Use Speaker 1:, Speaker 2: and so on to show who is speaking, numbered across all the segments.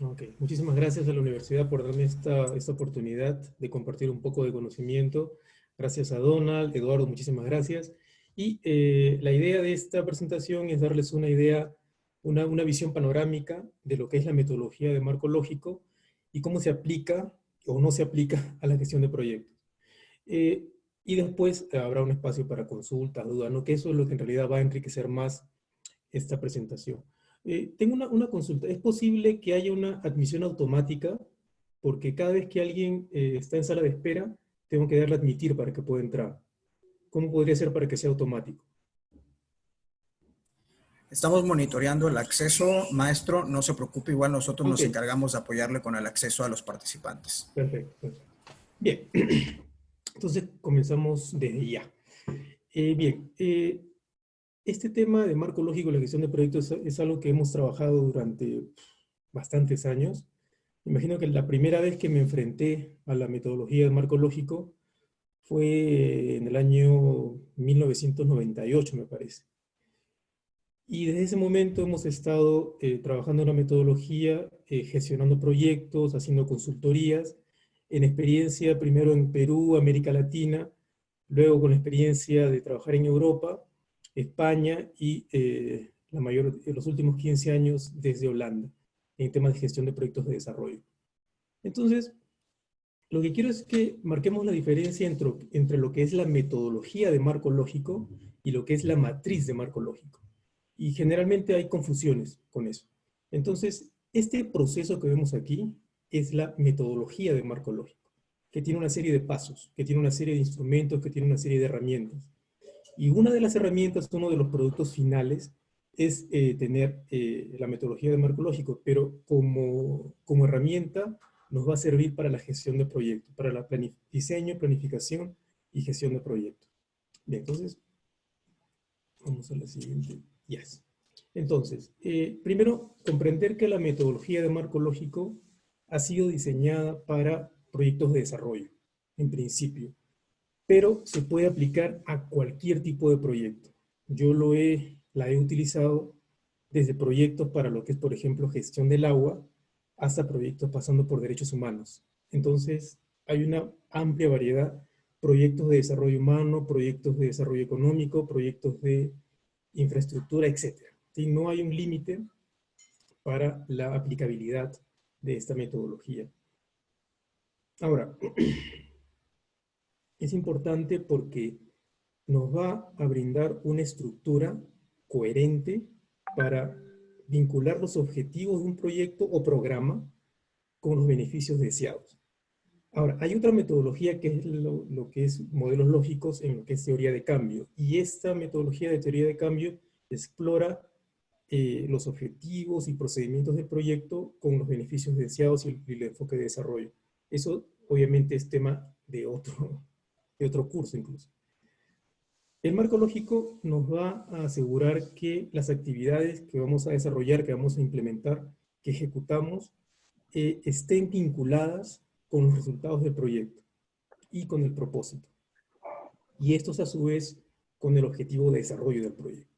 Speaker 1: Ok, muchísimas gracias a la universidad por darme esta oportunidad de compartir un poco de conocimiento. Gracias a Donald, Eduardo, muchísimas gracias. Y la idea de esta presentación es darles una idea, una visión panorámica de lo que es la metodología de marco lógico y cómo se aplica o no se aplica a la gestión de proyectos. Eh, y después habrá un espacio para consultas, dudas, ¿no? Que eso es lo que en realidad va a enriquecer más esta presentación. Tengo una consulta. ¿Es posible que haya una admisión automática? Porque cada vez que alguien está en sala de espera, tengo que darle a admitir para que pueda entrar. ¿Cómo podría ser para que sea automático?
Speaker 2: Estamos monitoreando el acceso, maestro, no se preocupe, igual nosotros
Speaker 1: Ok,
Speaker 2: nos encargamos de apoyarle con el acceso a los participantes.
Speaker 1: perfecto, perfecto. Bien, entonces comenzamos desde ya. Bien, este tema de marco lógico y la gestión de proyectos es algo que hemos trabajado durante bastantes años. Imagino que la primera vez que me enfrenté a la metodología de marco lógico fue en el año 1998, me parece. Y desde ese momento hemos estado trabajando en la metodología, gestionando proyectos, haciendo consultorías, en experiencia primero en Perú, América Latina, luego con la experiencia de trabajar en Europa, España y los últimos 15 años desde Holanda, en temas de gestión de proyectos de desarrollo. Entonces, lo que quiero es que marquemos la diferencia entre lo que es la metodología de marco lógico y lo que es la matriz de marco lógico. Y generalmente hay confusiones con eso. Entonces, este proceso que vemos aquí es la metodología de marco lógico, que tiene una serie de pasos, que tiene una serie de instrumentos, que tiene una serie de herramientas. Y una de las herramientas, uno de los productos finales, es tener la metodología de marco lógico, pero como herramienta nos va a servir para la gestión de proyectos, para el diseño, planificación y gestión de proyectos. Bien, entonces, vamos a la siguiente. Yes. Entonces, primero, comprender que la metodología de marco lógico ha sido diseñada para proyectos de desarrollo, en principio, pero se puede aplicar a cualquier tipo de proyecto. Yo la he utilizado desde proyectos para lo que es, por ejemplo, gestión del agua, hasta proyectos pasando por derechos humanos. Entonces, hay una amplia variedad, proyectos de desarrollo humano, proyectos de desarrollo económico, proyectos de infraestructura, etc. ¿Sí? No hay un límite para la aplicabilidad de esta metodología. Ahora, es importante porque nos va a brindar una estructura coherente para vincular los objetivos de un proyecto o programa con los beneficios deseados. Ahora, hay otra metodología que es lo que es modelos lógicos en lo que es teoría de cambio. Y esta metodología de teoría de cambio explora los objetivos y procedimientos del proyecto con los beneficios deseados y el enfoque de desarrollo. Eso obviamente es tema de otro curso incluso. El marco lógico nos va a asegurar que las actividades que vamos a desarrollar, que vamos a implementar, que ejecutamos, estén vinculadas con los resultados del proyecto y con el propósito. Y estos a su vez con el objetivo de desarrollo del proyecto.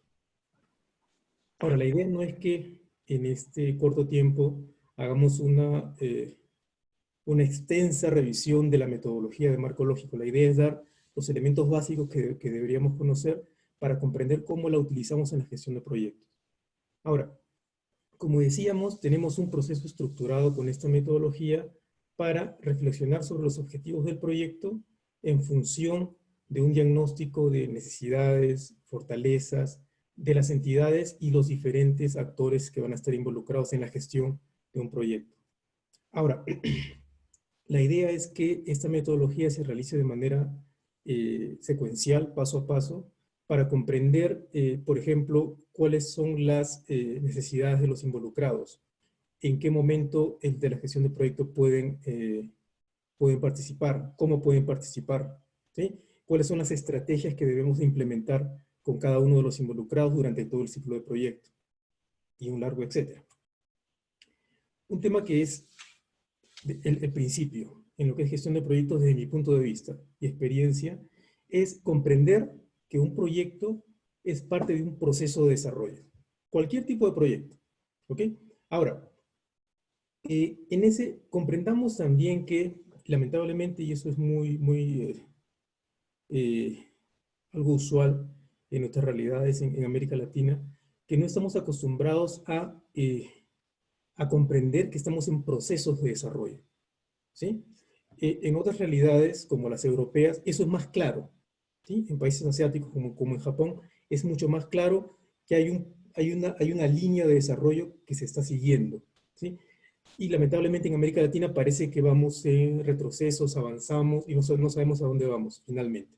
Speaker 1: Ahora, la idea no es que en este corto tiempo hagamos una extensa revisión de la metodología de marco lógico. La idea es dar los elementos básicos que deberíamos conocer para comprender cómo la utilizamos en la gestión de proyectos. Ahora, como decíamos, tenemos un proceso estructurado con esta metodología para reflexionar sobre los objetivos del proyecto en función de un diagnóstico de necesidades, fortalezas de las entidades y los diferentes actores que van a estar involucrados en la gestión de un proyecto. Ahora, la idea es que esta metodología se realice de manera secuencial, paso a paso, para comprender, por ejemplo, cuáles son las necesidades de los involucrados, en qué momento de la gestión de proyecto pueden participar, cómo pueden participar, ¿sí? Cuáles son las estrategias que debemos implementar con cada uno de los involucrados durante todo el ciclo de proyecto, y un largo etcétera. Un tema que es el principio en lo que es gestión de proyectos desde mi punto de vista y experiencia es comprender que un proyecto es parte de un proceso de desarrollo. Cualquier tipo de proyecto. ¿Ok? Ahora, En ese comprendamos también que, lamentablemente, y eso es eh, algo usual en nuestras realidades en América Latina, que no estamos acostumbrados a comprender que estamos en procesos de desarrollo, ¿sí? En otras realidades, como las europeas, eso es más claro, ¿sí? En países asiáticos, como en Japón, es mucho más claro que hay una línea de desarrollo que se está siguiendo, ¿sí? Y lamentablemente en América Latina parece que vamos en retrocesos, avanzamos y no sabemos a dónde vamos finalmente,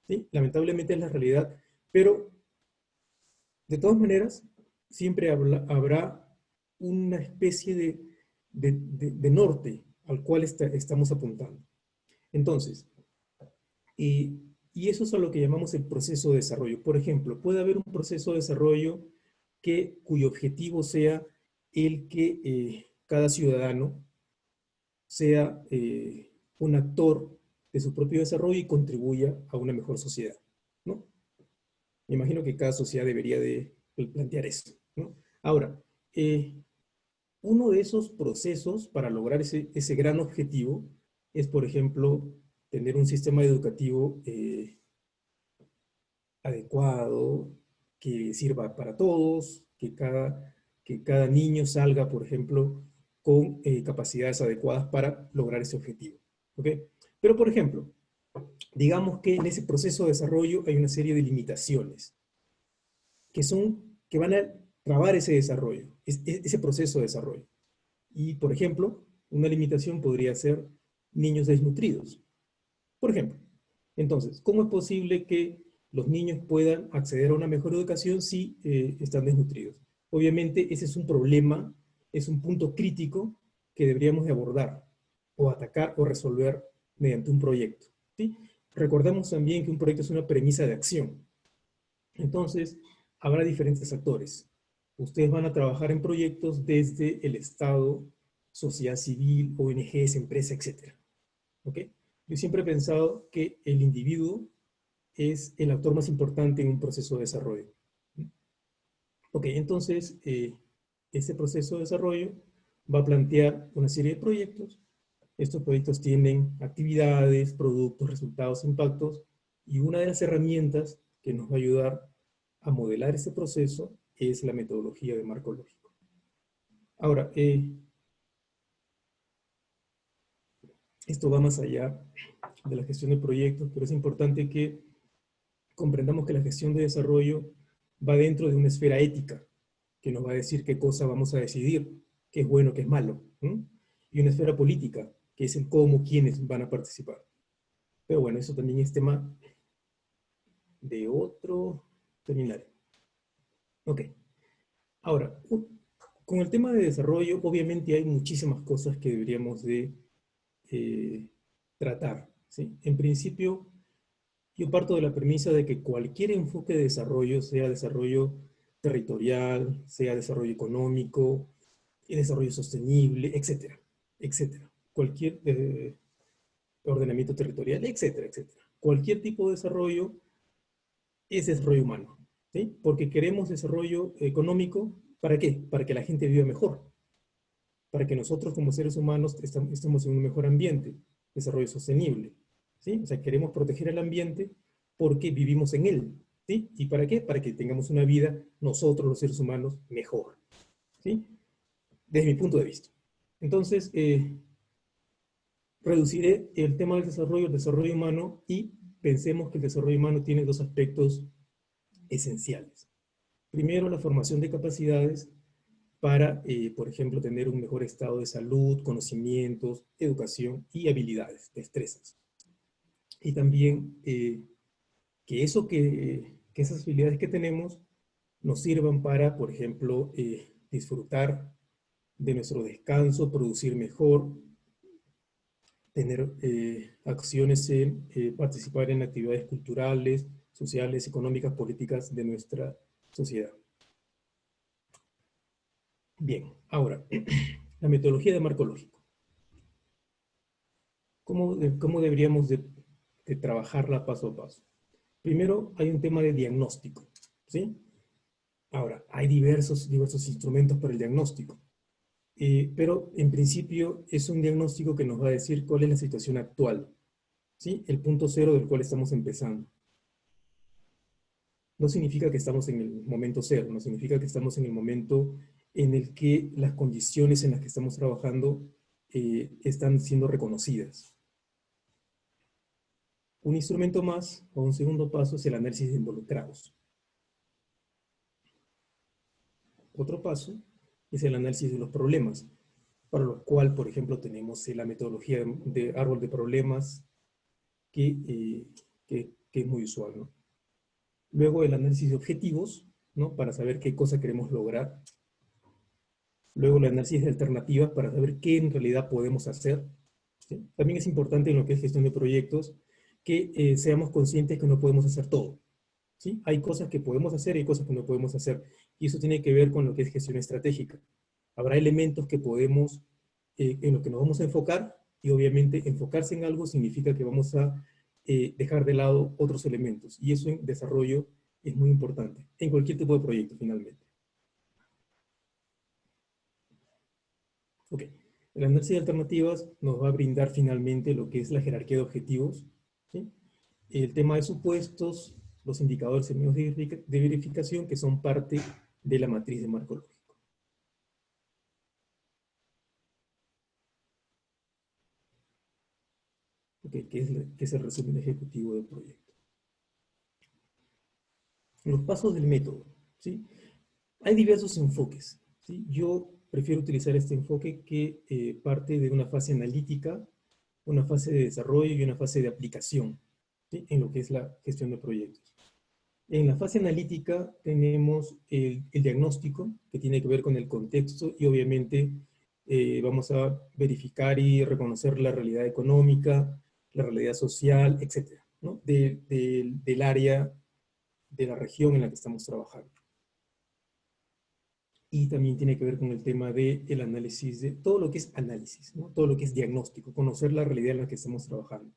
Speaker 1: ¿sí? Lamentablemente es la realidad, pero de todas maneras, siempre habrá una especie de norte al cual estamos apuntando. Entonces, y eso es a lo que llamamos el proceso de desarrollo. Por ejemplo, puede haber un proceso de desarrollo cuyo objetivo sea el que cada ciudadano sea un actor de su propio desarrollo y contribuya a una mejor sociedad, ¿no? Me imagino que cada sociedad debería de plantear eso, ¿no? Ahora, eh, uno de esos procesos para lograr ese gran objetivo es, por ejemplo, tener un sistema educativo adecuado, que sirva para todos, que cada niño salga, por ejemplo, con capacidades adecuadas para lograr ese objetivo. ¿Ok? Pero, por ejemplo, digamos que en ese proceso de desarrollo hay una serie de limitaciones que van a trabar ese desarrollo, ese proceso de desarrollo. Y, por ejemplo, una limitación podría ser niños desnutridos. Por ejemplo, entonces, ¿cómo es posible que los niños puedan acceder a una mejor educación si están desnutridos? Obviamente, ese es un problema, es un punto crítico que deberíamos de abordar o atacar o resolver mediante un proyecto, ¿sí? Recordemos también que un proyecto es una premisa de acción. Entonces, habrá diferentes actores. Ustedes van a trabajar en proyectos desde el Estado, sociedad civil, ONGs, empresa, etc. ¿Ok? Yo siempre he pensado que el individuo es el actor más importante en un proceso de desarrollo. Ok, entonces, este proceso de desarrollo va a plantear una serie de proyectos. Estos proyectos tienen actividades, productos, resultados, impactos, y una de las herramientas que nos va a ayudar a modelar ese proceso es la metodología de marco lógico. Ahora, esto va más allá de la gestión de proyectos, pero es importante que comprendamos que la gestión de desarrollo va dentro de una esfera ética, que nos va a decir qué cosa vamos a decidir, qué es bueno, qué es malo, ¿no? Y una esfera política, que es el cómo, quiénes van a participar. Pero bueno, eso también es tema de otro seminario. Ok, ahora, con el tema de desarrollo, obviamente hay muchísimas cosas que deberíamos de eh, tratar, ¿sí? En principio, yo parto de la premisa de que cualquier enfoque de desarrollo, sea desarrollo territorial, sea desarrollo económico, desarrollo sostenible, etcétera, etcétera. Cualquier ordenamiento territorial, etcétera, etcétera. Cualquier tipo de desarrollo es desarrollo humano, ¿sí? Porque queremos desarrollo económico, ¿para qué? Para que la gente viva mejor, para que nosotros como seres humanos estemos en un mejor ambiente, desarrollo sostenible, ¿sí? O sea, queremos proteger el ambiente porque vivimos en él, ¿sí? ¿Y para qué? Para que tengamos una vida, nosotros los seres humanos, mejor, ¿sí? Desde mi punto de vista. Entonces, reduciré el tema del desarrollo, el desarrollo humano, y pensemos que el desarrollo humano tiene dos aspectos esenciales. Primero, la formación de capacidades para, por ejemplo, tener un mejor estado de salud, conocimientos, educación y habilidades, destrezas. Y también que esas habilidades que tenemos nos sirvan para, por ejemplo, disfrutar de nuestro descanso, producir mejor, tener acciones en participar en actividades culturales, sociales, económicas, políticas de nuestra sociedad. Bien, ahora, la metodología de marco lógico. ¿Cómo deberíamos de trabajarla paso a paso? Primero, hay un tema de diagnóstico, ¿sí? Ahora, hay diversos instrumentos para el diagnóstico. pero en principio es un diagnóstico que nos va a decir cuál es la situación actual, ¿sí? El punto cero del cual estamos empezando. No significa que estamos en el momento cero, no significa que estamos en el momento en el que las condiciones en las que estamos trabajando están siendo reconocidas. Un instrumento más, o un segundo paso, es el análisis de involucrados. Otro paso es el análisis de los problemas, para lo cual, por ejemplo, tenemos la metodología de árbol de problemas, que es muy usual, ¿no? Luego el análisis de objetivos, ¿no? Para saber qué cosa queremos lograr. Luego el análisis de alternativas para saber qué en realidad podemos hacer, ¿sí? También es importante en lo que es gestión de proyectos que seamos conscientes que no podemos hacer todo, ¿sí? Hay cosas que podemos hacer y hay cosas que no podemos hacer. Y eso tiene que ver con lo que es gestión estratégica. Habrá elementos que podemos, en los que nos vamos a enfocar, y obviamente enfocarse en algo significa que vamos a dejar de lado otros elementos. Y eso en desarrollo es muy importante, en cualquier tipo de proyecto finalmente. Ok. El análisis de alternativas nos va a brindar finalmente lo que es la jerarquía de objetivos, ¿sí? El tema de supuestos, los indicadores y medios de verificación que son parte de la matriz de marco lógico. Okay, que es el resumen ejecutivo del proyecto. Los pasos del método, ¿sí? Hay diversos enfoques, ¿sí? Yo prefiero utilizar este enfoque que parte de una fase analítica, una fase de desarrollo y una fase de aplicación, ¿sí? En lo que es la gestión de proyectos. En la fase analítica tenemos el diagnóstico, que tiene que ver con el contexto, y obviamente vamos a verificar y reconocer la realidad económica, la realidad social, etcétera, ¿no? Del área, de la región en la que estamos trabajando. Y también tiene que ver con el tema del análisis de todo lo que es análisis, ¿no? Todo lo que es diagnóstico, conocer la realidad en la que estamos trabajando.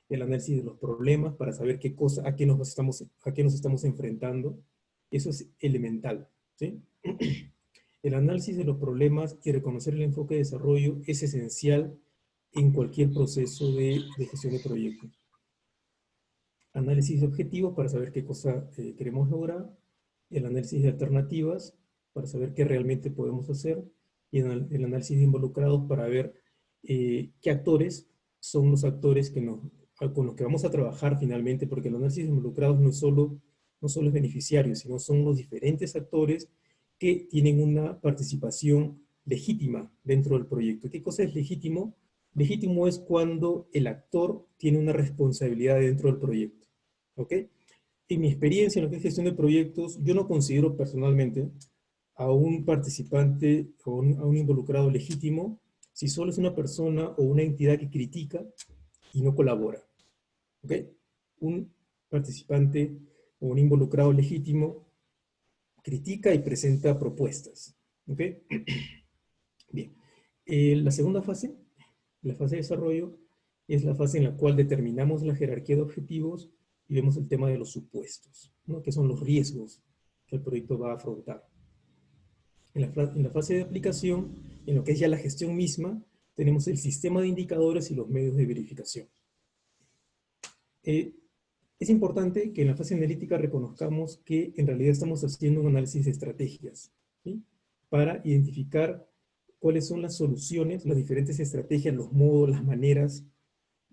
Speaker 1: El análisis de los problemas para saber qué cosa, a qué nos estamos enfrentando. Eso es elemental, ¿sí? El análisis de los problemas y reconocer el enfoque de desarrollo es esencial en cualquier proceso de gestión de proyectos. Análisis de objetivos para saber qué cosa queremos lograr. El análisis de alternativas para saber qué realmente podemos hacer. Y el análisis de involucrados para ver qué actores son los actores con los que vamos a trabajar finalmente, porque el análisis de involucrados no solo es beneficiario, sino son los diferentes actores que tienen una participación legítima dentro del proyecto. ¿Qué cosa es legítimo? Legítimo es cuando el actor tiene una responsabilidad dentro del proyecto, ¿ok? En mi experiencia en lo que es gestión de proyectos, yo no considero personalmente a un participante o a un involucrado legítimo si solo es una persona o una entidad que critica y no colabora, ¿ok? Un participante o un involucrado legítimo critica y presenta propuestas, ¿ok? Bien. La segunda fase, la fase de desarrollo, es la fase en la cual determinamos la jerarquía de objetivos y vemos el tema de los supuestos, ¿no? Que son los riesgos que el proyecto va a afrontar. En la fase de aplicación, en lo que es ya la gestión misma, tenemos el sistema de indicadores y los medios de verificación. Es importante que en la fase analítica reconozcamos que en realidad estamos haciendo un análisis de estrategias, ¿sí? Para identificar cuáles son las soluciones, las diferentes estrategias, los modos, las maneras,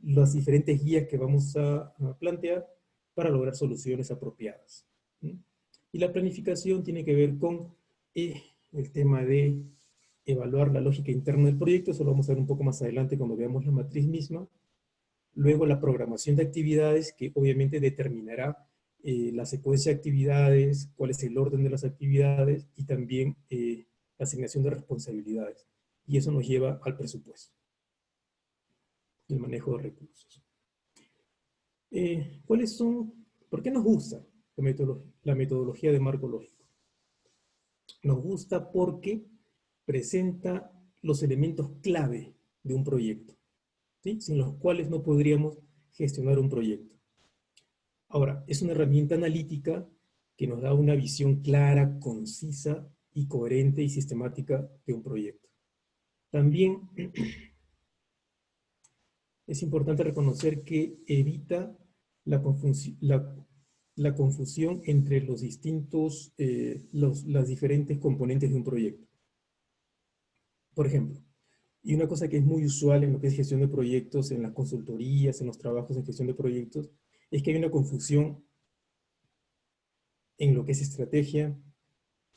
Speaker 1: las diferentes guías que vamos a plantear para lograr soluciones apropiadas, ¿sí? Y la planificación tiene que ver con el tema de evaluar la lógica interna del proyecto. Eso lo vamos a ver un poco más adelante cuando veamos la matriz misma. Luego la programación de actividades, que obviamente determinará la secuencia de actividades, cuál es el orden de las actividades, y también la asignación de responsabilidades. Y eso nos lleva al presupuesto, el manejo de recursos. ¿Por qué nos gusta la metodología de marco lógico? Nos gusta porque presenta los elementos clave de un proyecto, ¿sí? Sin los cuales no podríamos gestionar un proyecto. Ahora, es una herramienta analítica que nos da una visión clara, concisa y coherente y sistemática de un proyecto. También es importante reconocer que evita la confusión entre los distintos, las diferentes componentes de un proyecto. Por ejemplo, y una cosa que es muy usual en lo que es gestión de proyectos, en las consultorías, en los trabajos en gestión de proyectos, es que hay una confusión en lo que es estrategia,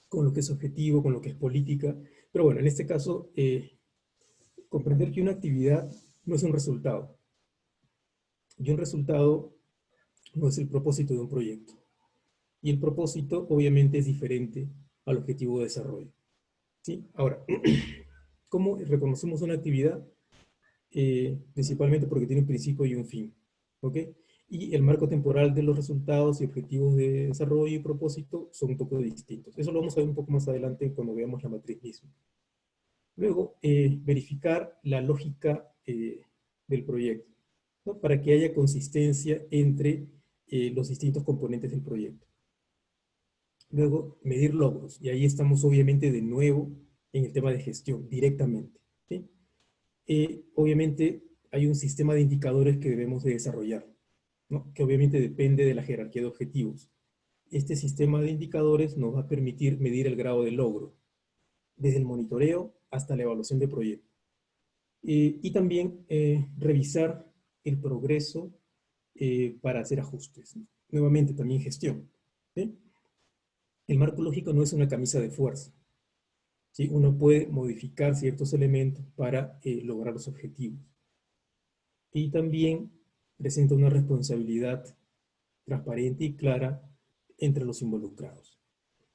Speaker 1: con lo que es objetivo, con lo que es política. Pero bueno, en este caso, comprender que una actividad no es un resultado. Y un resultado no es el propósito de un proyecto. Y el propósito, obviamente, es diferente al objetivo de desarrollo. ¿Sí? Ahora, ¿cómo reconocemos una actividad? Principalmente porque tiene un principio y un fin. ¿Ok? Y el marco temporal de los resultados y objetivos de desarrollo y propósito son un poco distintos. Eso lo vamos a ver un poco más adelante cuando veamos la matriz misma. Luego, verificar la lógica del proyecto, ¿no? Para que haya consistencia entre los distintos componentes del proyecto. Luego, medir logros. Y ahí estamos obviamente de nuevo en el tema de gestión, directamente. ¿Sí? Obviamente hay un sistema de indicadores que debemos de desarrollar, ¿no? Que obviamente depende de la jerarquía de objetivos. Este sistema de indicadores nos va a permitir medir el grado de logro, desde el monitoreo hasta la evaluación de proyecto. Y también revisar el progreso para hacer ajustes. Nuevamente, también gestión. ¿Sí? El marco lógico no es una camisa de fuerza. ¿Sí? Uno puede modificar ciertos elementos para lograr los objetivos. Y también presenta una responsabilidad transparente y clara entre los involucrados.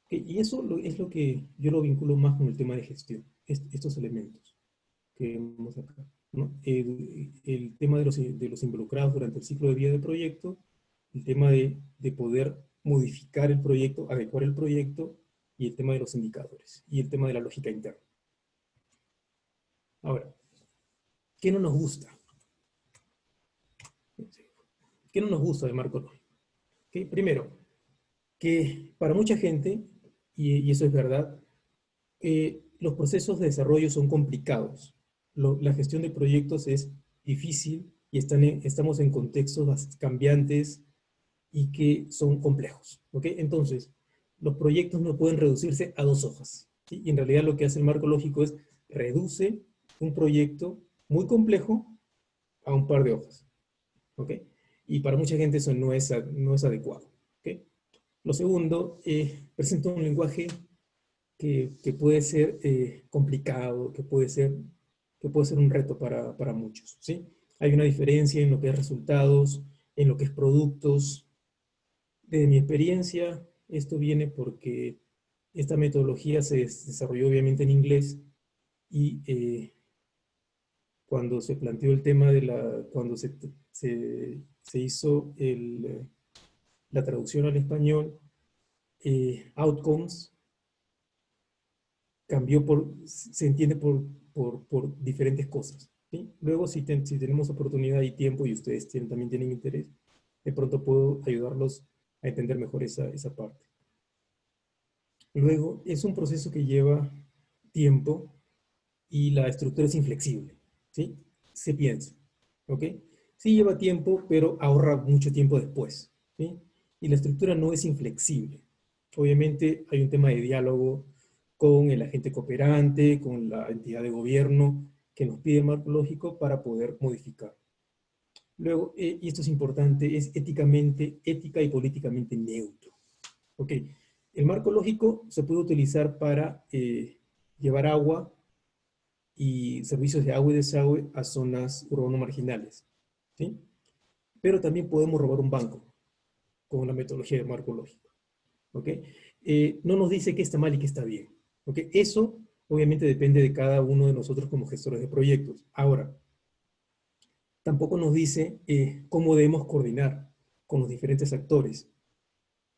Speaker 1: Y eso es lo que yo lo vinculo más con el tema de gestión, estos elementos que vemos acá, ¿no? El tema de los involucrados durante el ciclo de vida del proyecto, el tema de poder modificar el proyecto, adecuar el proyecto, y el tema de los indicadores, y el tema de la lógica interna. Ahora, ¿qué no nos gusta? ¿Qué no nos gusta de marco lógico? ¿Okay? Primero, que para mucha gente, y eso es verdad, los procesos de desarrollo son complicados. La gestión de proyectos es difícil y estamos en contextos cambiantes y que son complejos. ¿Okay? Entonces, los proyectos no pueden reducirse a 2 hojas. ¿Sí? Y en realidad lo que hace el marco lógico es reduce un proyecto muy complejo a un par de hojas. ¿Okay? Y para mucha gente eso no es adecuado. ¿Okay? Lo segundo, presenta un lenguaje que puede ser complicado, que puede ser un reto para muchos, ¿sí? Hay una diferencia en lo que es resultados, en lo que es productos. De mi experiencia, esto viene porque esta metodología se desarrolló obviamente en inglés y cuando se planteó el tema cuando se hizo la traducción al español, outcomes cambió se entiende por diferentes cosas. ¿Sí? Luego, si tenemos oportunidad y tiempo y ustedes también tienen interés, de pronto puedo ayudarlos a entender mejor esa parte. Luego, es un proceso que lleva tiempo y la estructura es inflexible. ¿Sí? Se piensa. ¿Ok? Sí lleva tiempo, pero ahorra mucho tiempo después. ¿Sí? Y la estructura no es inflexible. Obviamente hay un tema de diálogo con el agente cooperante, con la entidad de gobierno que nos pide el marco lógico para poder modificar. Luego, y esto es importante, es ética y políticamente neutro. Ok, el marco lógico se puede utilizar para llevar agua y servicios de agua y desagüe a zonas urbano-marginales, ¿sí? Pero también podemos robar un banco con la metodología del marco lógico. ¿Ok? No nos dice qué está mal y qué está bien. ¿Ok? Eso obviamente depende de cada uno de nosotros como gestores de proyectos. Ahora, tampoco nos dice cómo debemos coordinar con los diferentes actores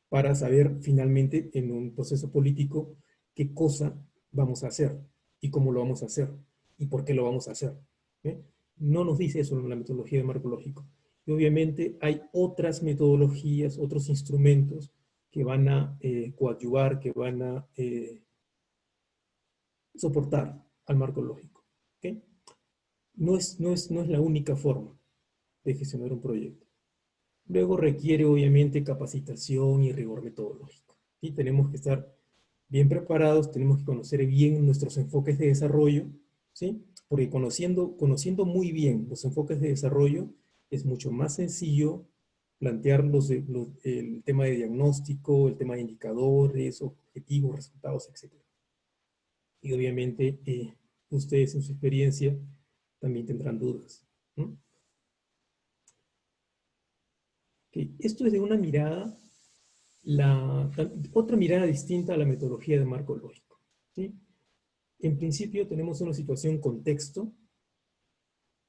Speaker 1: para saber finalmente en un proceso político qué cosa vamos a hacer y cómo lo vamos a hacer y por qué lo vamos a hacer. ¿Eh? No nos dice eso en la metodología de marco lógico. Y obviamente hay otras metodologías, otros instrumentos que van a coadyuvar, que van a soportar al marco lógico. no es la única forma de gestionar un proyecto. Luego requiere obviamente capacitación y rigor metodológico. Y tenemos que estar bien preparados, tenemos que conocer bien nuestros enfoques de desarrollo, ¿sí? Porque conociendo muy bien los enfoques de desarrollo, es mucho más sencillo plantear el tema de diagnóstico, el tema de indicadores, objetivos, resultados, etc. Y obviamente ustedes en su experiencia también tendrán dudas, ¿no? Okay. Esto es de una mirada, otra mirada distinta a la metodología de marco lógico, ¿sí? En principio tenemos una situación contexto,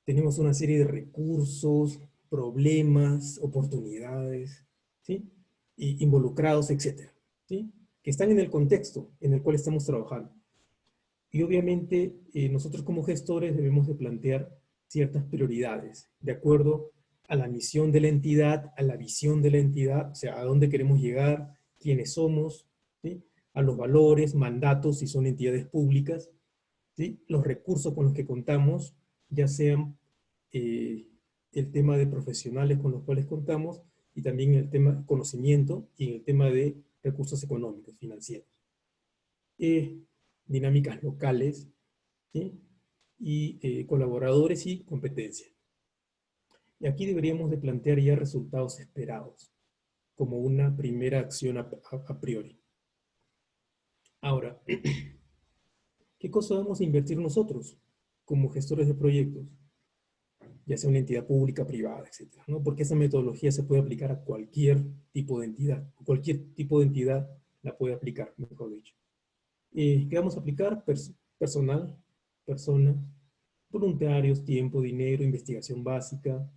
Speaker 1: tenemos una serie de recursos, problemas, oportunidades, ¿sí? Involucrados, etcétera, ¿sí? Que están en el contexto en el cual estamos trabajando. Y obviamente nosotros como gestores debemos de plantear ciertas prioridades de acuerdo a la misión de la entidad, a la visión de la entidad, o sea, a dónde queremos llegar, quiénes somos, ¿sí? A los valores, mandatos, si son entidades públicas, ¿sí? Los recursos con los que contamos, ya sean el tema de profesionales con los cuales contamos y también el tema de conocimiento y el tema de recursos económicos, financieros. Dinámicas locales, ¿sí? Y colaboradores y competencia. Y aquí deberíamos de plantear ya resultados esperados como una primera acción a priori. Ahora, ¿qué cosa vamos a invertir nosotros como gestores de proyectos? Ya sea una entidad pública, privada, etcétera, ¿no? Porque esa metodología se puede aplicar a cualquier tipo de entidad. Cualquier tipo de entidad la puede aplicar, mejor dicho. ¿Qué vamos a aplicar? Personal, personas, voluntarios, tiempo, dinero, investigación básica,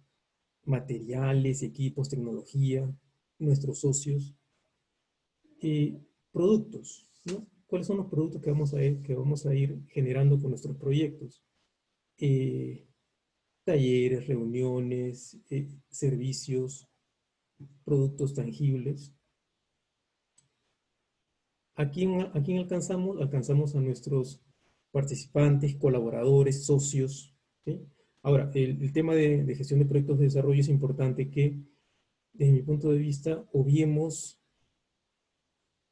Speaker 1: materiales, equipos, tecnología, nuestros socios, productos, ¿no? ¿Cuáles son los productos que vamos a ir generando con nuestros proyectos? Talleres, reuniones, servicios, productos tangibles. ¿A quién alcanzamos? Alcanzamos a nuestros participantes, colaboradores, socios, ¿sí? Ahora, el tema de gestión de proyectos de desarrollo es importante que, desde mi punto de vista, obviemos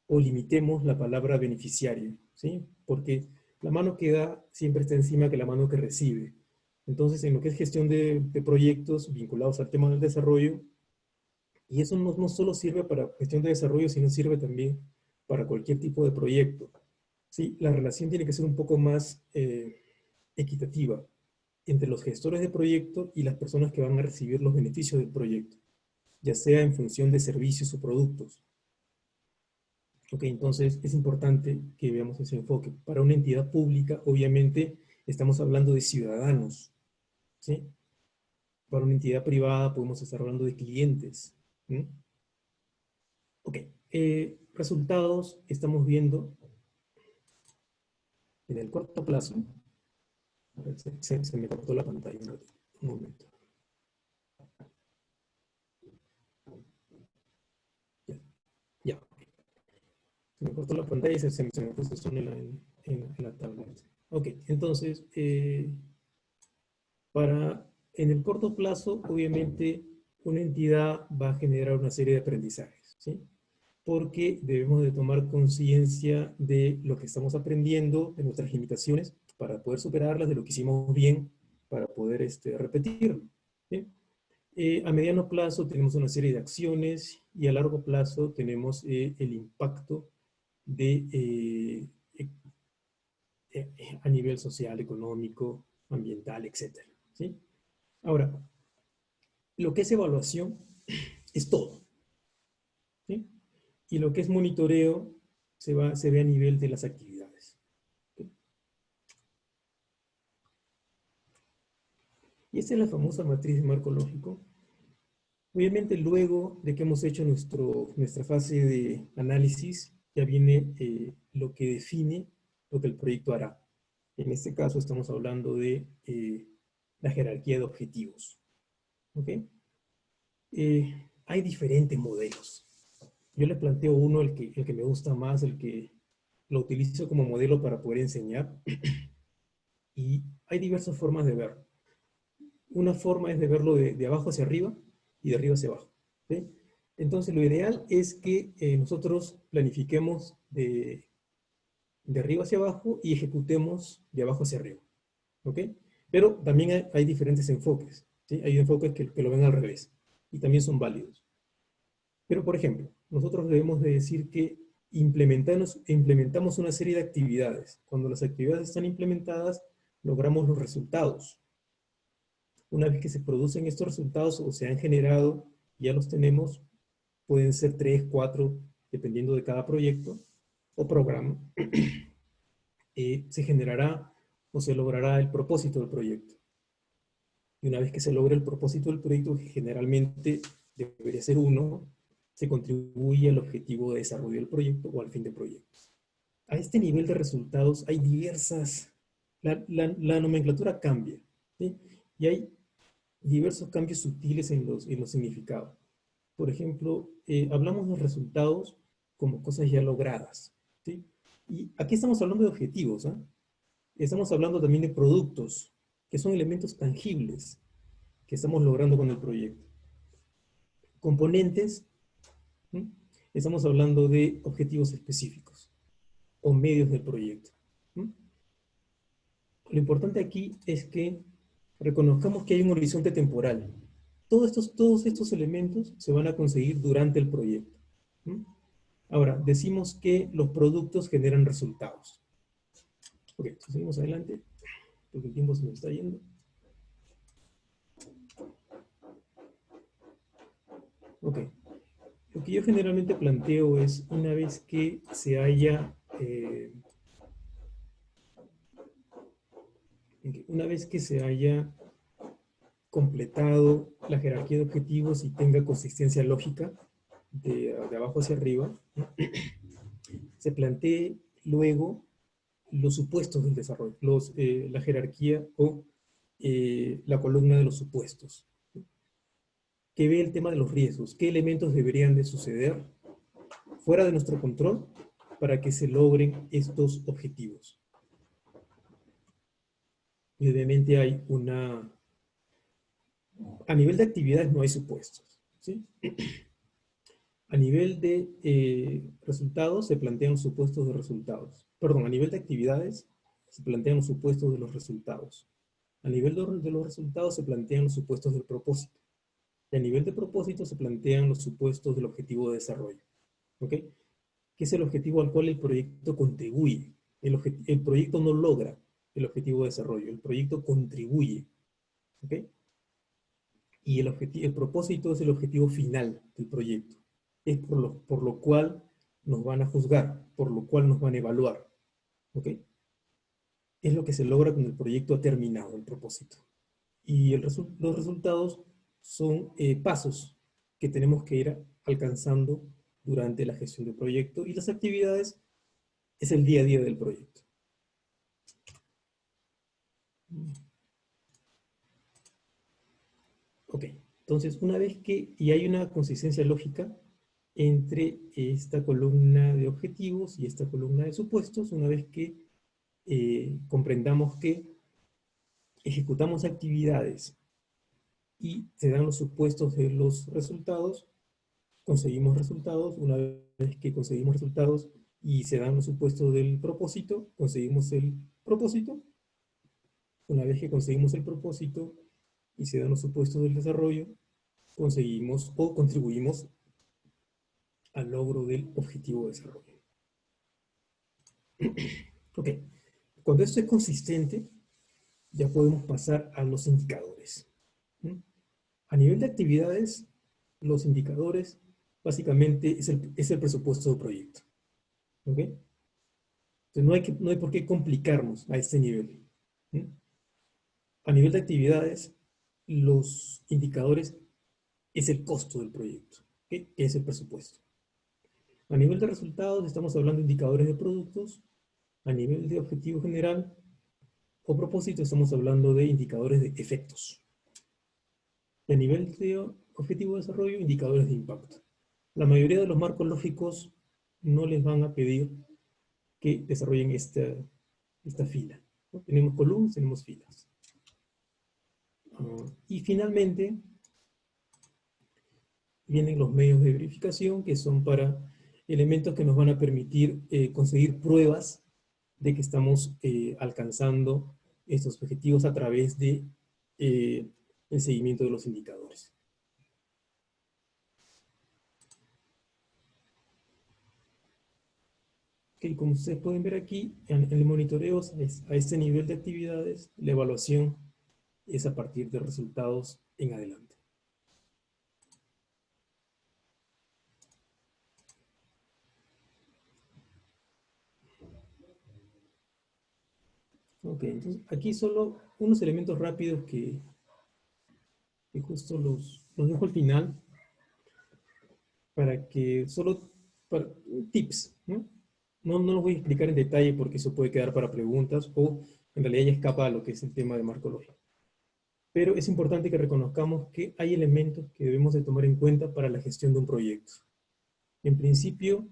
Speaker 1: o limitemos la palabra beneficiario, ¿sí? Porque la mano que da siempre está encima que la mano que recibe. Entonces, en lo que es gestión de proyectos vinculados al tema del desarrollo, y eso no solo sirve para gestión de desarrollo, sino sirve también para cualquier tipo de proyecto. ¿Sí? La relación tiene que ser un poco más equitativa entre los gestores de proyecto y las personas que van a recibir los beneficios del proyecto, ya sea en función de servicios o productos. Ok, entonces es importante que veamos ese enfoque. Para una entidad pública, obviamente, estamos hablando de ciudadanos, ¿sí? Para una entidad privada podemos estar hablando de clientes, ¿sí? Ok, resultados estamos viendo en el corto plazo. A ver, se me cortó la pantalla un momento. Ya, ya. Se me cortó la pantalla y se me puso solo en la tablet. Ok, entonces, en el corto plazo, obviamente, una entidad va a generar una serie de aprendizajes, ¿sí? Porque debemos de tomar conciencia de lo que estamos aprendiendo, de nuestras limitaciones, para poder superarlas, de lo que hicimos bien, para poder repetirlo, ¿sí? A mediano plazo tenemos una serie de acciones y a largo plazo tenemos el impacto a nivel social, económico, ambiental, etc. ¿Sí? Ahora, lo que es evaluación es todo, ¿sí? Y lo que es monitoreo se ve a nivel de las actividades. ¿Sí? Y esta es la famosa matriz de marco lógico. Obviamente, luego de que hemos hecho nuestra fase de análisis, ya viene lo que define lo que el proyecto hará. En este caso estamos hablando de la jerarquía de objetivos. ¿Ok? Hay diferentes modelos. Yo le planteo uno, el que me gusta más, el que lo utilizo como modelo para poder enseñar. Y hay diversas formas de verlo. una forma es de verlo de abajo hacia arriba y de arriba hacia abajo. ¿Sí? Entonces, lo ideal es que nosotros planifiquemos de arriba hacia abajo y ejecutemos de abajo hacia arriba. ¿Ok? Pero también hay diferentes enfoques. ¿Sí? Hay enfoques que lo ven al revés y también son válidos. Pero, por ejemplo, nosotros debemos de decir que implementamos una serie de actividades. Cuando las actividades están implementadas, logramos los resultados. Una vez que se producen estos resultados o se han generado, ya los tenemos, pueden ser 3, 4, dependiendo de cada proyecto o programa, se generará o se logrará el propósito del proyecto. Y una vez que se logra el propósito del proyecto, que generalmente debería ser uno, se contribuye al objetivo de desarrollo del proyecto o al fin del proyecto. A este nivel de resultados hay diversas, la nomenclatura cambia, ¿sí? Y hay diversos cambios sutiles en los significados. Por ejemplo, hablamos de resultados como cosas ya logradas, ¿sí? Y aquí estamos hablando de objetivos, ¿eh? Estamos hablando también de productos, que son elementos tangibles que estamos logrando con el proyecto. Componentes, ¿sí? Estamos hablando de objetivos específicos o medios del proyecto. ¿Sí? Lo importante aquí es que reconozcamos que hay un horizonte temporal. Todos estos elementos se van a conseguir durante el proyecto. ¿Sí? Ahora, decimos que los productos generan resultados. Ok, seguimos adelante, porque el tiempo se nos está yendo. Ok, lo que yo generalmente planteo es, una vez que se haya completado la jerarquía de objetivos y tenga consistencia lógica de abajo hacia arriba, se plantee luego los supuestos del desarrollo, la jerarquía o la columna de los supuestos, que ve el tema de los riesgos, qué elementos deberían de suceder fuera de nuestro control para que se logren estos objetivos. Y obviamente hay a nivel de actividades no hay supuestos, ¿sí? A nivel de resultados se plantean los supuestos de resultados. Perdón, a nivel de actividades se plantean los supuestos de los resultados. A nivel de los resultados se plantean los supuestos del propósito. Y a nivel de propósito se plantean los supuestos del objetivo de desarrollo. ¿Ok? Que es el objetivo al cual el proyecto contribuye. El proyecto no logra el objetivo de desarrollo, el proyecto contribuye. ¿Ok? Y el propósito es el objetivo final del proyecto. Es por lo cual nos van a juzgar, por lo cual nos van a evaluar. ¿Ok? Es lo que se logra cuando el proyecto ha terminado el propósito. Y los resultados son pasos que tenemos que ir alcanzando durante la gestión del proyecto, y las actividades es el día a día del proyecto. Ok, entonces una vez que y hay una consistencia lógica entre esta columna de objetivos y esta columna de supuestos, una vez que comprendamos que ejecutamos actividades y se dan los supuestos de los resultados, conseguimos resultados. Una vez que conseguimos resultados y se dan los supuestos del propósito, conseguimos el propósito. Una vez que conseguimos el propósito y se dan los supuestos del desarrollo, conseguimos o contribuimos al logro del objetivo de desarrollo. Ok, cuando esto es consistente, ya podemos pasar a los indicadores. A nivel de actividades, los indicadores básicamente es el presupuesto del proyecto. ¿Ok? Entonces no hay por qué complicarnos a este nivel. A nivel de actividades, los indicadores es el costo del proyecto, que es el presupuesto. A nivel de resultados, estamos hablando de indicadores de productos. A nivel de objetivo general o propósito, estamos hablando de indicadores de efectos. Y a nivel de objetivo de desarrollo, indicadores de impacto. La mayoría de los marcos lógicos no les van a pedir que desarrollen esta fila. ¿No? Tenemos columnas, tenemos filas. Y finalmente, vienen los medios de verificación, que son para elementos que nos van a permitir conseguir pruebas de que estamos alcanzando estos objetivos a través de el seguimiento de los indicadores. Okay, como ustedes pueden ver aquí, en el monitoreo a este nivel de actividades, la evaluación es a partir de resultados en adelante. Ok, entonces aquí solo unos elementos rápidos que justo los dejo al final para que solo para, tips, ¿no? No los voy a explicar en detalle porque eso puede quedar para preguntas o en realidad ya escapa a lo que es el tema de marco lógico. Pero es importante que reconozcamos que hay elementos que debemos de tomar en cuenta para la gestión de un proyecto. En principio,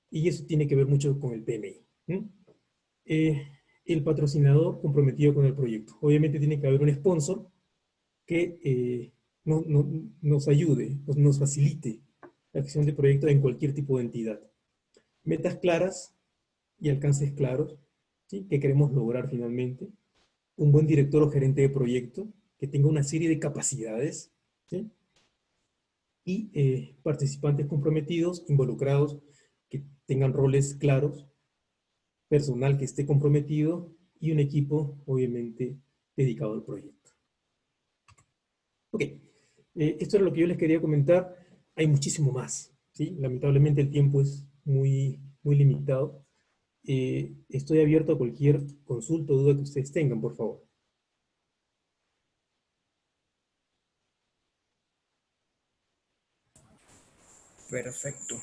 Speaker 1: y eso tiene que ver mucho con el PMI, ¿no? El patrocinador comprometido con el proyecto. Obviamente tiene que haber un sponsor que nos ayude, nos facilite la gestión de proyectos en cualquier tipo de entidad. Metas claras y alcances claros, ¿sí? Que queremos lograr finalmente. Un buen director o gerente de proyecto que tenga una serie de capacidades, ¿sí? Y participantes comprometidos, involucrados, que tengan roles claros, personal que esté comprometido y un equipo, obviamente, dedicado al proyecto. Ok, esto es lo que yo les quería comentar. Hay muchísimo más, ¿sí? Lamentablemente el tiempo es muy limitado. Estoy abierto a cualquier consulta o duda que ustedes tengan, por favor.
Speaker 2: Perfecto.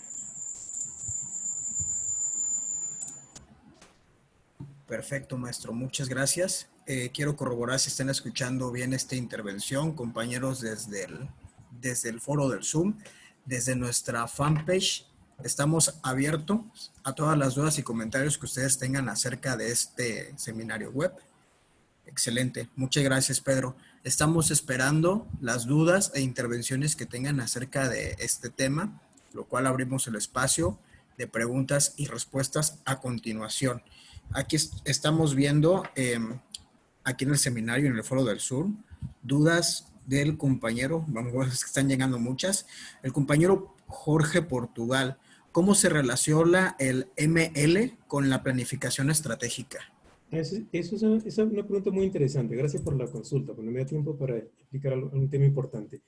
Speaker 2: Perfecto, maestro. Muchas gracias. Quiero corroborar si están escuchando bien esta intervención, compañeros, desde el foro del Zoom, desde nuestra fanpage. Estamos abiertos a todas las dudas y comentarios que ustedes tengan acerca de este seminario web. Excelente. Muchas gracias, Pedro. Estamos esperando las dudas e intervenciones que tengan acerca de este tema, lo cual abrimos el espacio de preguntas y respuestas a continuación. Aquí estamos viendo, aquí en el seminario, en el foro del sur, dudas del compañero, vamos a ver, están llegando muchas. El compañero Jorge Portugal, ¿cómo se relaciona el ML con la planificación estratégica?
Speaker 1: Esa es una pregunta muy interesante. Gracias por la consulta, porque me da tiempo para explicar un tema importante.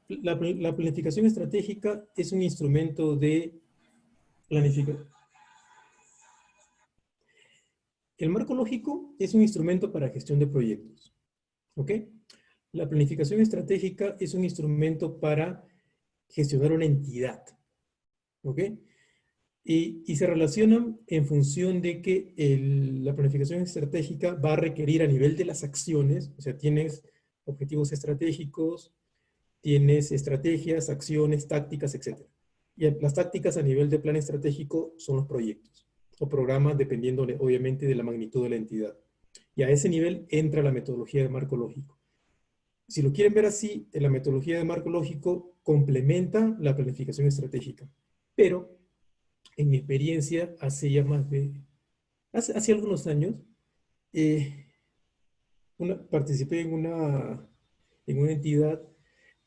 Speaker 1: La planificación estratégica es un instrumento de planificación. El marco lógico es un instrumento para gestión de proyectos. ¿Ok? La planificación estratégica es un instrumento para gestionar una entidad. ¿Ok? Y se relacionan en función de que la planificación estratégica va a requerir a nivel de las acciones, o sea, tienes objetivos estratégicos, tienes estrategias, acciones, tácticas, etc. Y las tácticas a nivel de plan estratégico son los proyectos o programas, dependiendo obviamente de la magnitud de la entidad. Y a ese nivel entra la metodología de marco lógico. Si lo quieren ver así, la metodología de marco lógico complementa la planificación estratégica. Pero, en mi experiencia, hace algunos años, eh, participé en una entidad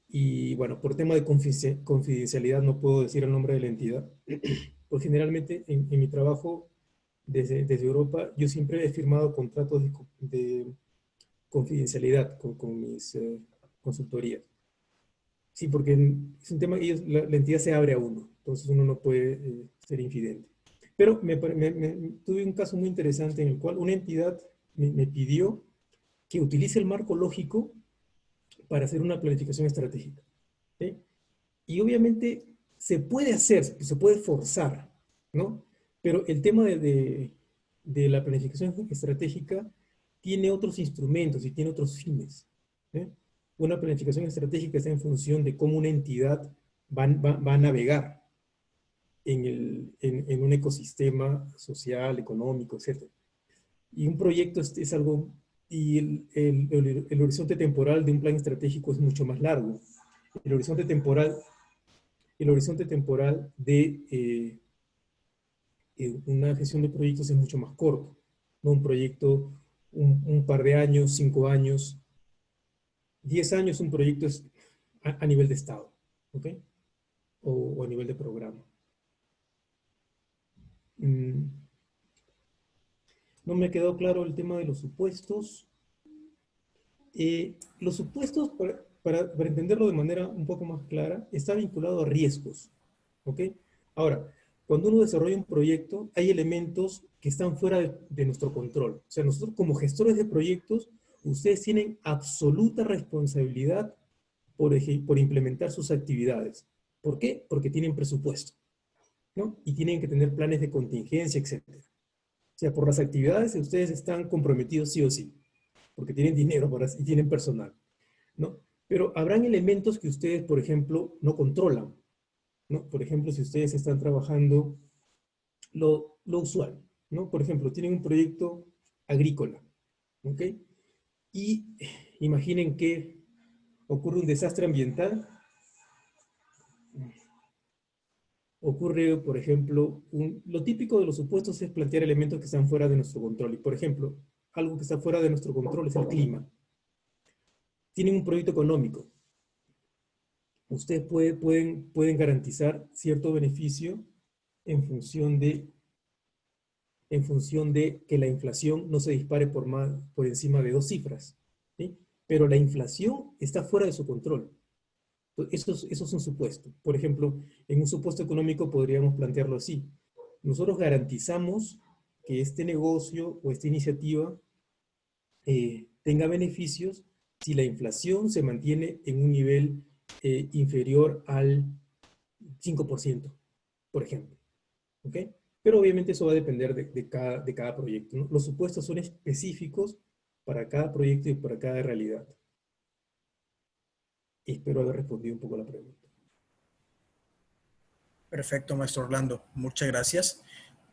Speaker 1: y, bueno, por tema de confidencialidad no puedo decir el nombre de la entidad. Pues generalmente en mi trabajo desde Europa, yo siempre he firmado contratos de confidencialidad con mis consultorías. Sí, porque es un tema que la entidad se abre a uno, entonces uno no puede ser infidente. Pero tuve un caso muy interesante en el cual una entidad me pidió que utilice el marco lógico para hacer una planificación estratégica. ¿Sí? Y obviamente se puede hacer, se puede forzar, ¿no? Pero el tema de la planificación estratégica tiene otros instrumentos y tiene otros fines. ¿Eh? Una planificación estratégica está en función de cómo una entidad va a navegar en un ecosistema social, económico, etc. Y un proyecto es algo y el horizonte temporal de un plan estratégico es mucho más largo. El horizonte temporal, el horizonte temporal de una gestión de proyectos es mucho más corto, ¿no? Un proyecto, un par de años, 5 años, 10 años, un proyecto es a nivel de Estado, ¿ok? O a nivel de programa. Mm, no me ha quedado claro el tema de los supuestos. Los supuestos, para entenderlo de manera un poco más clara, está vinculado a riesgos, ¿ok? Ahora, cuando uno desarrolla un proyecto, hay elementos que están fuera de nuestro control. O sea, nosotros como gestores de proyectos, ustedes tienen absoluta responsabilidad por implementar sus actividades. ¿Por qué? Porque tienen presupuesto, ¿no? Y tienen que tener planes de contingencia, etcétera. O sea, por las actividades ustedes están comprometidos sí o sí, porque tienen dinero y tienen personal, ¿no? Pero habrán elementos que ustedes, por ejemplo, no controlan, ¿no? Por ejemplo, si ustedes están trabajando lo usual, ¿no? Por ejemplo, tienen un proyecto agrícola, ¿ok? Y imaginen que ocurre un desastre ambiental, ocurre, por ejemplo, lo típico de los supuestos es plantear elementos que están fuera de nuestro control. Y, por ejemplo, algo que está fuera de nuestro control es el clima. Tienen un proyecto económico. Ustedes pueden garantizar cierto beneficio en función de que la inflación no se dispare por encima de 2 cifras, ¿sí? Pero la inflación está fuera de su control. Eso es un supuesto. Por ejemplo, en un supuesto económico podríamos plantearlo así. Nosotros garantizamos que este negocio o esta iniciativa tenga beneficios si la inflación se mantiene en un nivel inferior al 5%, por ejemplo. ¿Ok? Pero obviamente eso va a depender de cada proyecto, ¿no? Los supuestos son específicos para cada proyecto y para cada realidad. Y espero haber respondido un poco a la pregunta.
Speaker 2: Perfecto, maestro Orlando. Muchas gracias.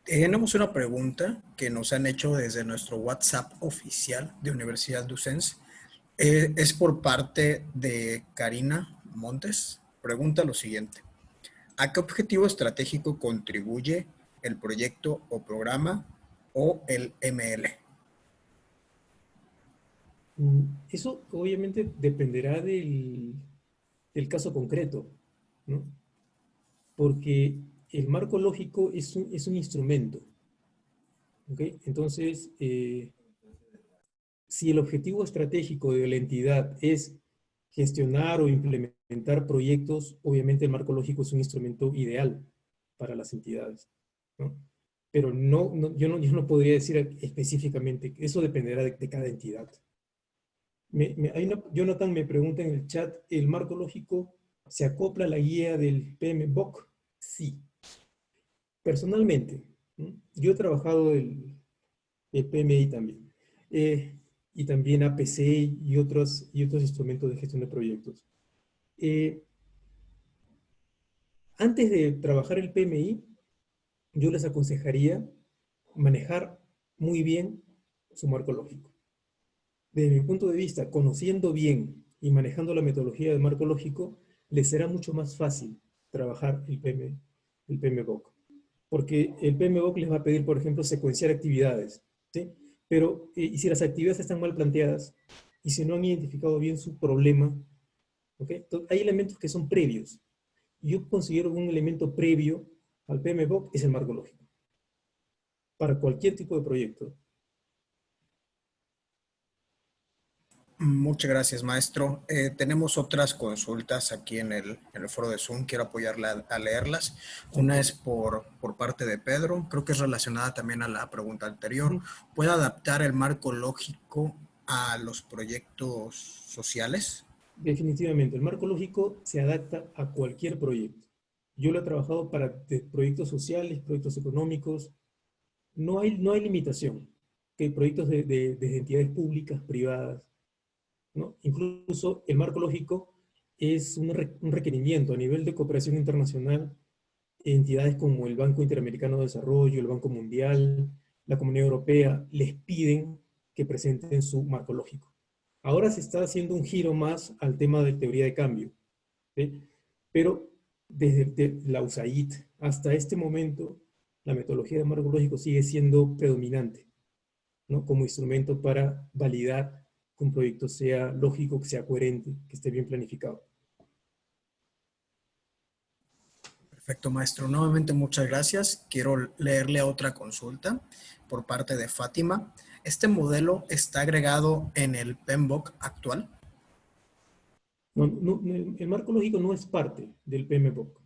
Speaker 2: Tenemos una pregunta que nos han hecho desde nuestro WhatsApp oficial de Universidad Ducens. Es por parte de Karina Montes. Pregunta lo siguiente. ¿A qué objetivo estratégico contribuye el proyecto o programa o el ML?
Speaker 1: Eso obviamente dependerá del caso concreto, ¿no? Porque el marco lógico es un instrumento, ¿ok? Entonces, si el objetivo estratégico de la entidad es gestionar o implementar proyectos, obviamente el marco lógico es un instrumento ideal para las entidades, ¿no? Pero yo no podría decir específicamente, eso dependerá de cada entidad. Jonathan me pregunta en el chat, ¿el marco lógico se acopla a la guía del PMBOK? Sí. Personalmente, ¿no? Yo he trabajado el PMI también, y también APC y otros instrumentos de gestión de proyectos. Antes de trabajar el PMI, yo les aconsejaría manejar muy bien su marco lógico. Desde mi punto de vista, conociendo bien y manejando la metodología del marco lógico, les será mucho más fácil trabajar el PMBOK. Porque el PMBOK les va a pedir, por ejemplo, secuenciar actividades, ¿sí? Pero, y si las actividades están mal planteadas, y si no han identificado bien su problema, ¿ok? Entonces, hay elementos que son previos. Yo considero un elemento previo al PMBOK es el marco lógico, para cualquier tipo de proyecto.
Speaker 2: Muchas gracias, maestro. Tenemos otras consultas aquí en el foro de Zoom. Quiero apoyarla a leerlas. Una es por parte de Pedro. Creo que es relacionada también a la pregunta anterior. ¿Puede adaptar el marco lógico a los proyectos sociales?
Speaker 1: Definitivamente, el marco lógico se adapta a cualquier proyecto. Yo lo he trabajado para proyectos sociales, proyectos económicos. No hay limitación. Que hay proyectos de entidades públicas, privadas, ¿no? Incluso el marco lógico es un requerimiento a nivel de cooperación internacional. Entidades como el Banco Interamericano de Desarrollo, el Banco Mundial, la Comunidad Europea, les piden que presenten su marco lógico. Ahora se está haciendo un giro más al tema de teoría de cambio, ¿sí? Pero desde la USAID hasta este momento, la metodología de marco lógico sigue siendo predominante, ¿no? Como instrumento para validar que un proyecto sea lógico, que sea coherente, que esté bien planificado.
Speaker 2: Perfecto, maestro. Nuevamente, muchas gracias. Quiero leerle otra consulta por parte de Fátima. ¿Este modelo está agregado en el PMBOK actual?
Speaker 1: No, no, el marco lógico no es parte del PMBOK.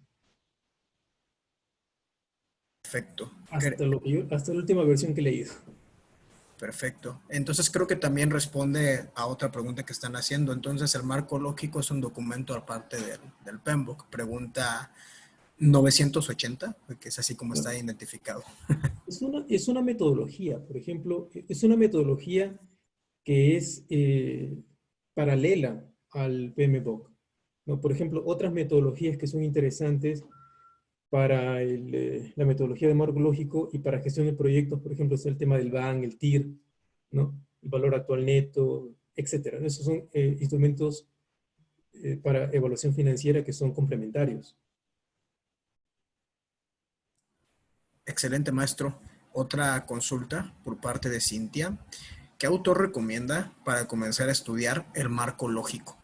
Speaker 2: Perfecto.
Speaker 1: Hasta la última versión que he leído.
Speaker 2: Perfecto. Entonces creo que también responde a otra pregunta que están haciendo. Entonces el marco lógico es un documento aparte del PMBOK. Pregunta 980, que es así como está identificado.
Speaker 1: Es una metodología, por ejemplo, es una metodología que es paralela al PMBOK, ¿no? Por ejemplo, otras metodologías que son interesantes para la metodología de marco lógico y para gestión de proyectos, por ejemplo, es el tema del BAN, el TIR, ¿no? El valor actual neto, etcétera. Esos son instrumentos para evaluación financiera que son complementarios.
Speaker 2: Excelente, maestro. Otra consulta por parte de Cintia. ¿Qué autor recomienda para comenzar a estudiar el marco lógico?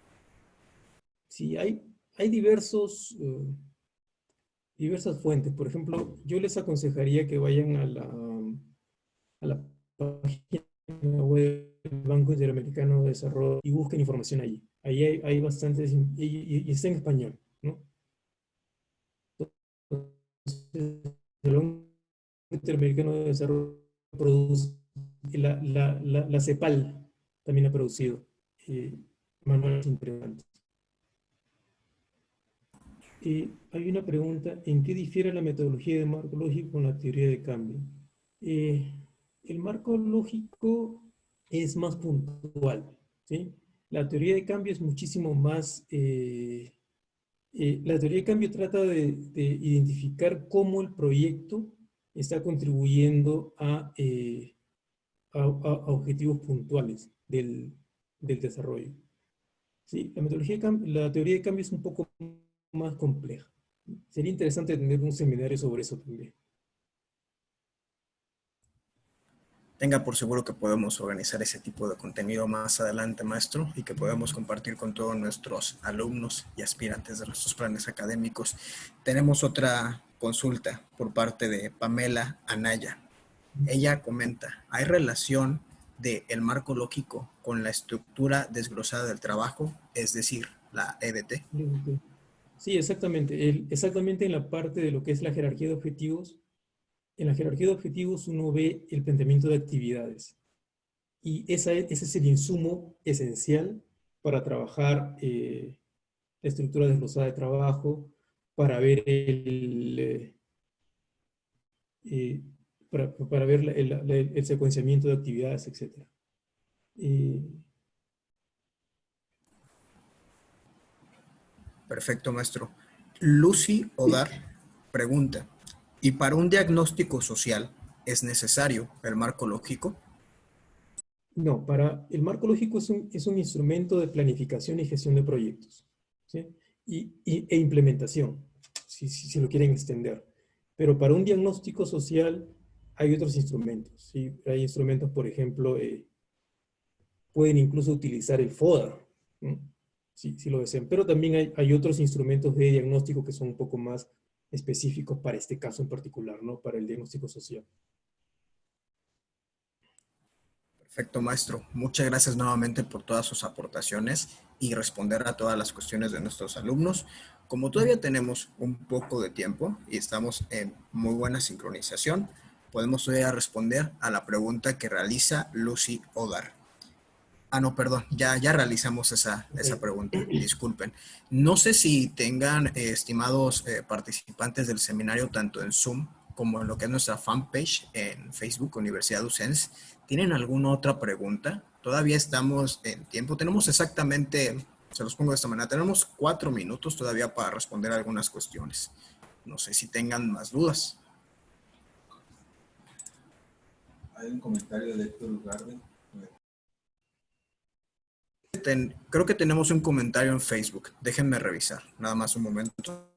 Speaker 1: Sí, hay diversas fuentes. Por ejemplo, yo les aconsejaría que vayan a la página web del Banco Interamericano de Desarrollo y busquen información allí. Ahí hay bastantes, y está en español, ¿no? Entonces, el Banco Interamericano de Desarrollo produce, la CEPAL también ha producido manuales interesantes. Hay una pregunta, ¿en qué difiere la metodología de marco lógico con la teoría de cambio? Eh, el marco lógico es más puntual, ¿sí? La teoría de cambio es muchísimo más... la teoría de cambio trata de identificar cómo el proyecto está contribuyendo a objetivos puntuales del desarrollo. Sí, la teoría de cambio es un poco más compleja. Sería interesante tener un seminario sobre eso también.
Speaker 2: Tenga por seguro que podemos organizar ese tipo de contenido más adelante, maestro, y que podemos compartir con todos nuestros alumnos y aspirantes de nuestros planes académicos. Tenemos otra consulta por parte de Pamela Anaya. Ella comenta, ¿hay relación del marco lógico con la estructura desglosada del trabajo, es decir, la EDT?
Speaker 1: Sí, exactamente. Exactamente en la parte de lo que es la jerarquía de objetivos. En la jerarquía de objetivos uno ve el planteamiento de actividades. Y ese es el insumo esencial para trabajar la estructura desglosada de trabajo, para ver eh, para ver el secuenciamiento de actividades, etc.
Speaker 2: Perfecto, maestro. Lucy Odar pregunta, ¿y para un diagnóstico social es necesario el marco lógico?
Speaker 1: No, el marco lógico es un instrumento de planificación y gestión de proyectos, ¿sí? E implementación, si lo quieren extender. Pero para un diagnóstico social hay otros instrumentos, ¿sí? Hay instrumentos, por ejemplo, pueden incluso utilizar el FODA, ¿no? Si lo desean. Pero también hay otros instrumentos de diagnóstico que son un poco más específicos para este caso en particular, ¿no? Para el diagnóstico social.
Speaker 2: Perfecto, maestro. Muchas gracias nuevamente por todas sus aportaciones y responder a todas las cuestiones de nuestros alumnos. Como todavía tenemos un poco de tiempo y estamos en muy buena sincronización, podemos todavía responder a la pregunta que realiza Lucy Odar. Ah, no, perdón, ya realizamos esa pregunta, disculpen. No sé si tengan, estimados participantes del seminario, tanto en Zoom como en lo que es nuestra fanpage en Facebook, Universidad UCENS, ¿tienen alguna otra pregunta? Todavía estamos en tiempo, tenemos exactamente, se los pongo de esta manera, tenemos 4 minutos todavía para responder algunas cuestiones. No sé si tengan más dudas.
Speaker 3: Hay un comentario de Héctor Ugarde.
Speaker 2: creo que tenemos un comentario en Facebook. Déjenme revisar. Nada más un momento.